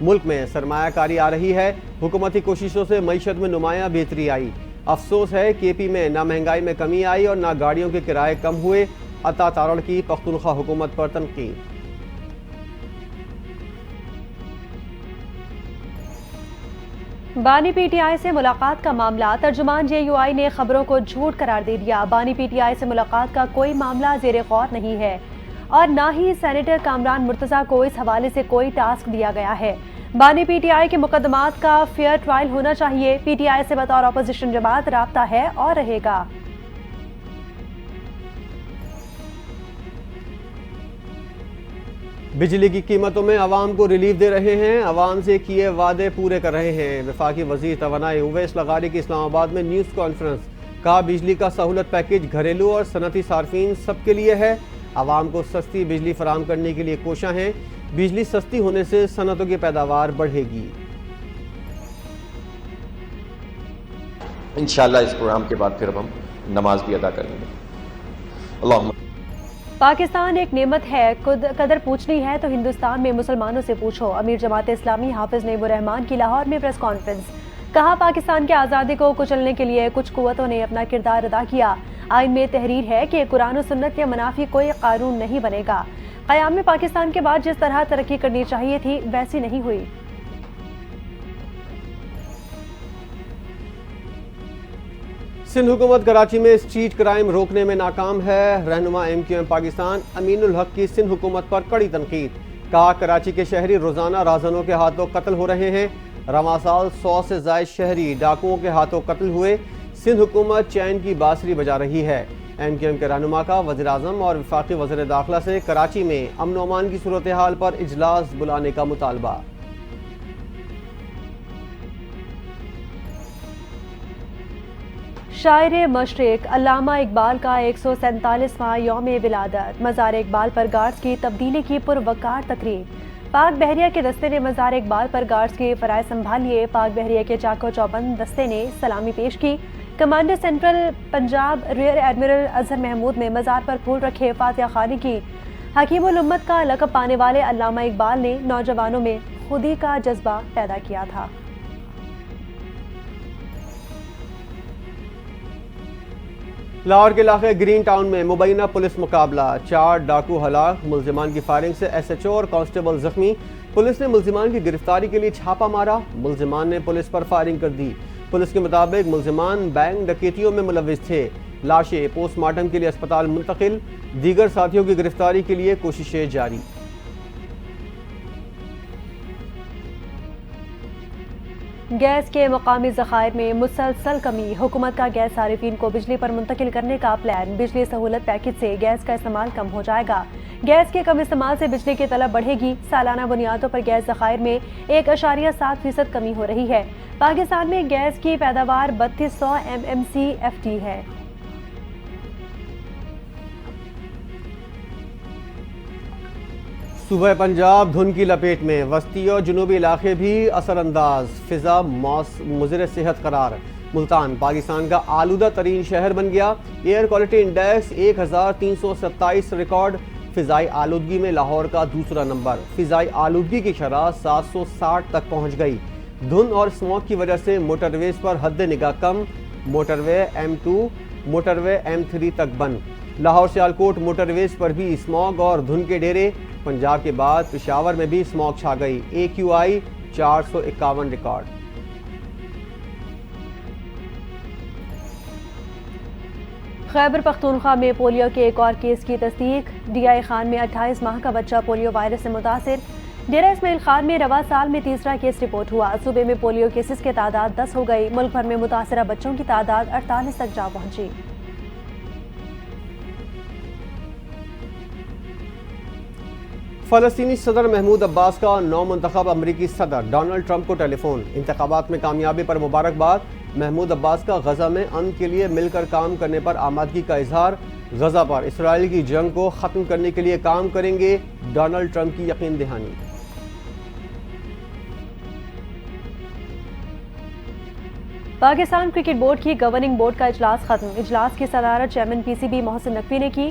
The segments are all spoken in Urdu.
ملک میں سرمایہ کاری آ رہی ہے، حکومتی کوششوں سے معیشت میں نمایاں بہتری آئی۔ افسوس ہے کہ پی میں نہ مہنگائی میں کمی آئی اور نہ گاڑیوں کے کرائے کم ہوئے۔ عطا تارڑ کی پختونخوا حکومت پر تنقید۔ بانی پی ٹی آئی سے ملاقات کا معاملہ، ترجمان جے یو آئی نے خبروں کو جھوٹ قرار دے دیا۔ بانی پی ٹی آئی سے ملاقات کا کوئی معاملہ زیر غور نہیں ہے اور نہ ہی سینیٹر کامران مرتضیٰ کو اس حوالے سے کوئی ٹاسک دیا گیا ہے۔ بانی پی ٹی آئی کے مقدمات کا فیئر ٹرائل ہونا چاہیے۔ پی ٹی آئی سے بطور اپوزیشن جماعت رابطہ ہے اور رہے گا۔ بجلی کی قیمتوں میں عوام کو ریلیف دے رہے ہیں، عوام سے کیے وعدے پورے کر رہے ہیں۔ وفاقی وزیر توانائی اویس لغاری کی اسلام آباد میں نیوز کانفرنس، کہا بجلی کا سہولت پیکیج گھریلو اور صنعتی صارفین سب کے لیے ہے، عوام کو سستی بجلی فراہم کرنے کے لیے کوشاں ہیں، بجلی سستی ہونے سے صنعتوں کی پیداوار بڑھے گی۔ انشاءاللہ اس پروگرام کے بعد پھر اب ہم نماز بھی ادا کریں گے۔ اللہم پاکستان ایک نعمت ہے، قدر پوچھنی ہے تو ہندوستان میں مسلمانوں سے پوچھو۔ امیر جماعت اسلامی حافظ نعیم الرحمان کی لاہور میں پریس کانفرنس، کہا پاکستان کی آزادی کو کچلنے کے لیے کچھ قوتوں نے اپنا کردار ادا کیا۔ آئین میں تحریر ہے کہ قرآن و سنت کے منافی کوئی قانون نہیں بنے گا۔ قیام میں پاکستان کے بعد جس طرح ترقی کرنی چاہیے تھی ویسی نہیں ہوئی۔ سندھ حکومت کراچی میں اسٹریٹ کرائم روکنے میں ناکام ہے، رہنما ایم کیو ایم پاکستان امین الحق کی سندھ حکومت پر کڑی تنقید، کہا کراچی کے شہری روزانہ رہزنوں کے ہاتھوں قتل ہو رہے ہیں، رواں سال 100 سے زائد شہری ڈاکوؤں کے ہاتھوں قتل ہوئے، سندھ حکومت چین کی بانسری بجا رہی ہے۔ ایم کیو ایم کے رہنما کا وزیراعظم اور وفاقی وزیر داخلہ سے کراچی میں امن و امان کی صورتحال پر اجلاس بلانے کا مطالبہ۔ شاعر مشرق علامہ اقبال کا 147واں یوم ولادت، مزار اقبال پر گارڈز کی تبدیلی کی پروقار تقریب، پاک بحریہ کے دستے نے مزار اقبال پر گارڈز کے فرائض سنبھالیے، پاک بحریہ کے چاکو چوبند دستے نے سلامی پیش کی، commander central Punjab rear admiral Azhar Mahmood نے مزار پر پھول رکھے، فاتحہ خوانی کی۔ حکیم الامت کا لقب پانے والے علامہ اقبال نے نوجوانوں میں خودی کا جذبہ پیدا کیا تھا۔ لاہور کے علاقے گرین ٹاؤن میں مبینہ پولیس مقابلہ، 4 ڈاکو ہلاک، ملزمان کی فائرنگ سے ایس ایچ او اور کانسٹیبل زخمی، پولیس نے ملزمان کی گرفتاری کے لیے چھاپہ مارا، ملزمان نے پولیس پر فائرنگ کر دی، پولیس کے مطابق ملزمان بینک ڈکیتیوں میں ملوث تھے، لاشیں پوسٹ مارٹم کے لیے اسپتال منتقل، دیگر ساتھیوں کی گرفتاری کے لیے کوششیں جاری۔ گیس کے مقامی ذخائر میں مسلسل کمی، حکومت کا گیس صارفین کو بجلی پر منتقل کرنے کا پلان، بجلی سہولت پیکج سے گیس کا استعمال کم ہو جائے گا، گیس کے کم استعمال سے بجلی کی طلب بڑھے گی، سالانہ بنیادوں پر گیس ذخائر میں 1.7% کمی ہو رہی ہے، پاکستان میں گیس کی پیداوار 3200 MMCFD ہے۔ صوبہ پنجاب دھند کی لپیٹ میں، وسطی اور جنوبی علاقے بھی اثر انداز، فضا مضر صحت قرار، ملتان پاکستان کا آلودہ ترین شہر بن گیا، ایئر کوالٹی انڈیکس 1327 ریکارڈ، فضائی آلودگی میں لاہور کا دوسرا نمبر، فضائی آلودگی کی شرح 760 تک پہنچ گئی، دھند اور اسموگ کی وجہ سے موٹر ویز پر حد نگاہ کم، موٹر وے M2 موٹر وے M3 تک بند، لاہور سیالکوٹ موٹر ویز پر بھی اسموگ اور دھند کے ڈیرے، پنجاب کے بعد پشاور میں بھی اسموگ چھا گئی، AQI 451 ریکارڈ۔ خیبر پختونخوا میں پولیو کے ایک اور کیس کی تصدیق، DI خان میں 28 ماہ کا بچہ پولیو وائرس سے متاثر، ڈیرہ اسماعیل خان میں رواں سال میں تیسرا کیس رپورٹ ہوا، صوبے میں پولیو کیسز کی تعداد 10 ہو گئی، ملک بھر میں متاثرہ بچوں کی تعداد 48 تک جا پہنچی۔ فلسطینی صدر محمود عباس کا نو منتخب امریکی صدر ڈونلڈ ٹرمپ کو ٹیلی فون، انتخابات میں کامیابی پر مبارکباد، محمود عباس کا غزہ میں امن کے لیے مل کر کام کرنے پر آمادگی کا اظہار، غزہ پر اسرائیل کی جنگ کو ختم کرنے کے لیے کام کریں گے، ڈونلڈ ٹرمپ کی یقین دہانی۔ پاکستان کرکٹ بورڈ کی گورننگ بورڈ کا اجلاس ختم، اجلاس کی صدارت چیئرمین PCB محسن نقوی نے کی،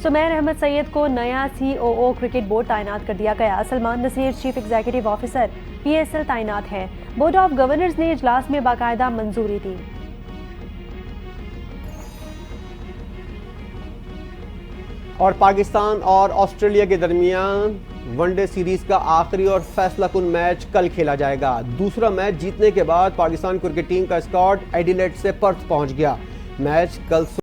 سمیر احمد سید کو نیا COO کرکٹ بورڈ تعینات کر دیا گیا، Salman Naseer chief executive officer, PSL تعینات ہے۔ بورڈ آف گورنرز نے اجلاس میں باقاعدہ منظوری دی۔ اور پاکستان اور آسٹریلیا کے درمیان ون ڈے سیریز کا آخری اور فیصلہ کن میچ کل کھیلا جائے گا۔ دوسرا میچ جیتنے کے بعد پاکستان کرکٹ ٹیم کا اسکواڈ ایڈیلیڈ سے پرتھ پہنچ گیا۔ میچ کل